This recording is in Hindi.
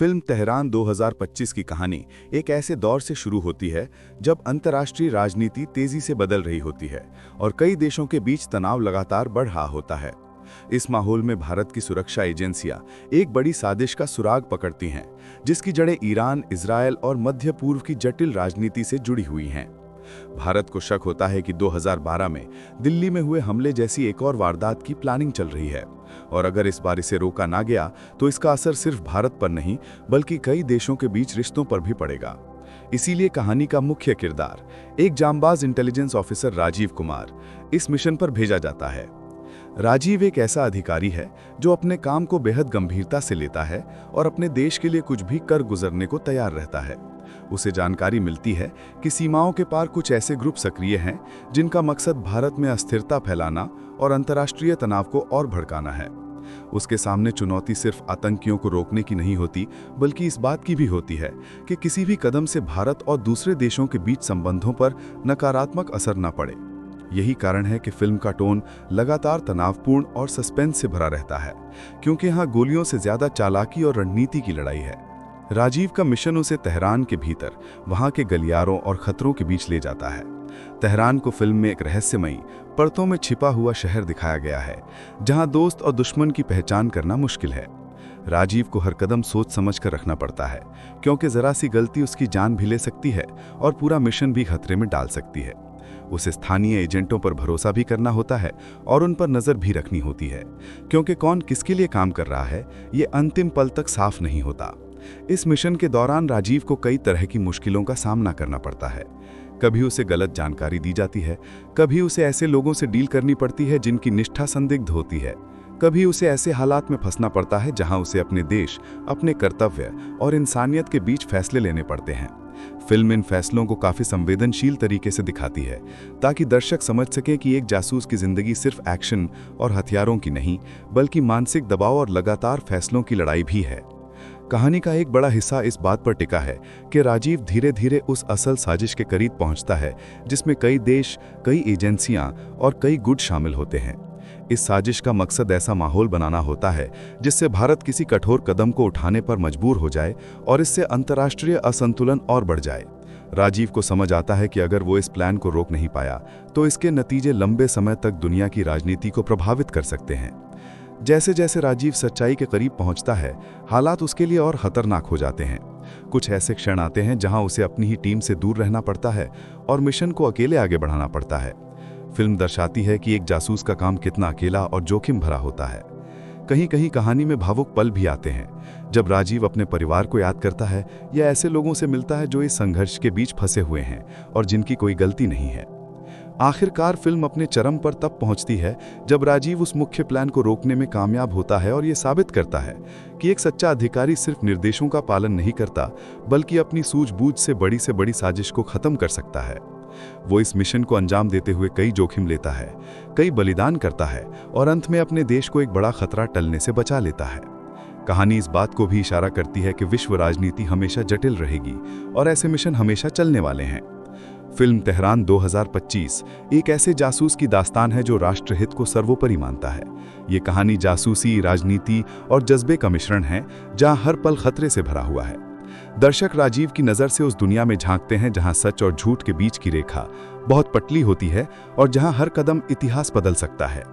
फिल्म तेहरान 2025 की कहानी एक ऐसे दौर से शुरू होती है जब अंतर्राष्ट्रीय राजनीति तेजी से बदल रही होती है और कई देशों के बीच तनाव लगातार बढ़ रहा होता है। इस माहौल में भारत की सुरक्षा एजेंसियां एक बड़ी साजिश का सुराग पकड़ती हैं, जिसकी जड़ें ईरान, इजरायल और मध्य पूर्व की जटिल राजनीति से जुड़ी हुई हैं। भारत को शक होता है कि 2012 में दिल्ली में हुए हमले जैसी एक और वारदात की प्लानिंग चल रही है, और अगर इस बार इसे रोका ना गया तो इसका असर सिर्फ भारत पर नहीं बल्कि कई देशों के बीच रिश्तों पर भी पड़ेगा। इसीलिए कहानी का मुख्य किरदार, एक जांबाज इंटेलिजेंस ऑफिसर राजीव कुमार, इस मिशन पर भेजा जाता है। राजीव एक ऐसा अधिकारी है जो अपने काम को बेहद गंभीरता से लेता है और अपने देश के लिए कुछ भी कर गुजरने को तैयार रहता है। उसे जानकारी मिलती है कि सीमाओं के पार कुछ ऐसे ग्रुप सक्रिय हैं जिनका मकसद भारत में अस्थिरता फैलाना और अंतर्राष्ट्रीय तनाव को और भड़काना है। उसके सामने चुनौती सिर्फ आतंकियों को रोकने की नहीं होती, बल्कि इस बात की भी होती है कि किसी भी कदम से भारत और दूसरे देशों के बीच संबंधों पर नकारात्मक असर न पड़े। यही कारण है कि फिल्म का टोन लगातार तनावपूर्ण और सस्पेंस से भरा रहता है, क्योंकि यहाँ गोलियों से ज्यादा चालाकी और रणनीति की लड़ाई है। राजीव का मिशन उसे तेहरान के भीतर, वहां के गलियारों और खतरों के बीच ले जाता है। तेहरान को फिल्म में एक रहस्यमयी, परतों में छिपा हुआ शहर दिखाया गया है, जहां दोस्त और दुश्मन की पहचान करना मुश्किल है। राजीव को हर कदम सोच समझ कर रखना पड़ता है, क्योंकि जरा सी गलती उसकी जान भी ले सकती है और पूरा मिशन भी खतरे में डाल सकती है। उसे स्थानीय एजेंटों पर भरोसा भी करना होता है और उन पर नजर भी रखनी होती है, क्योंकि कौन किसके लिए काम कर रहा है ये अंतिम पल तक साफ नहीं होता। इस मिशन के दौरान राजीव को कई तरह की मुश्किलों का सामना करना पड़ता है। कभी उसे गलत जानकारी दी जाती है, कभी उसे ऐसे लोगों से डील करनी पड़ती है जिनकी निष्ठा संदिग्ध होती है, कभी उसे ऐसे हालात में फंसना पड़ता है जहां उसे अपने देश, अपने कर्तव्य और इंसानियत के बीच फैसले लेने पड़ते हैं। फिल्म इन फैसलों को काफी संवेदनशील तरीके से दिखाती है, ताकि दर्शक समझ सके कि एक जासूस की जिंदगी सिर्फ एक्शन और हथियारों की नहीं, बल्कि मानसिक दबाव और लगातार फैसलों की लड़ाई भी है। कहानी का एक बड़ा हिस्सा इस बात पर टिका है कि राजीव धीरे धीरे उस असल साजिश के करीब पहुंचता है, जिसमें कई देश, कई एजेंसियां और कई गुट शामिल होते हैं। इस साजिश का मकसद ऐसा माहौल बनाना होता है जिससे भारत किसी कठोर कदम को उठाने पर मजबूर हो जाए और इससे अंतर्राष्ट्रीय असंतुलन और बढ़ जाए। राजीव को समझ आता है कि अगर वो इस प्लान को रोक नहीं पाया तो इसके नतीजे लंबे समय तक दुनिया की राजनीति को प्रभावित कर सकते हैं। जैसे जैसे राजीव सच्चाई के करीब पहुंचता है, हालात उसके लिए और खतरनाक हो जाते हैं। कुछ ऐसे क्षण आते हैं जहां उसे अपनी ही टीम से दूर रहना पड़ता है और मिशन को अकेले आगे बढ़ाना पड़ता है। फिल्म दर्शाती है कि एक जासूस का काम कितना अकेला और जोखिम भरा होता है। कहीं कहीं कहानी में भावुक पल भी आते हैं, जब राजीव अपने परिवार को याद करता है या ऐसे लोगों से मिलता है जो इस संघर्ष के बीच फंसे हुए हैं और जिनकी कोई गलती नहीं है। आखिरकार फिल्म अपने चरम पर तब पहुंचती है जब राजीव उस मुख्य प्लान को रोकने में कामयाब होता है और ये साबित करता है कि एक सच्चा अधिकारी सिर्फ निर्देशों का पालन नहीं करता, बल्कि अपनी सूझबूझ से बड़ी साजिश को खत्म कर सकता है। वो इस मिशन को अंजाम देते हुए कई जोखिम लेता है, कई बलिदान करता है और अंत में अपने देश को एक बड़ा खतरा टलने से बचा लेता है। कहानी इस बात को भी इशारा करती है कि विश्व राजनीति हमेशा जटिल रहेगी और ऐसे मिशन हमेशा चलने वाले हैं। फिल्म तेहरान 2025 एक ऐसे जासूस की दास्तान है जो राष्ट्रहित को सर्वोपरि मानता है। ये कहानी जासूसी, राजनीति और जज्बे का मिश्रण है, जहां हर पल खतरे से भरा हुआ है। दर्शक राजीव की नज़र से उस दुनिया में झांकते हैं जहां सच और झूठ के बीच की रेखा बहुत पतली होती है और जहां हर कदम इतिहास बदल सकता है।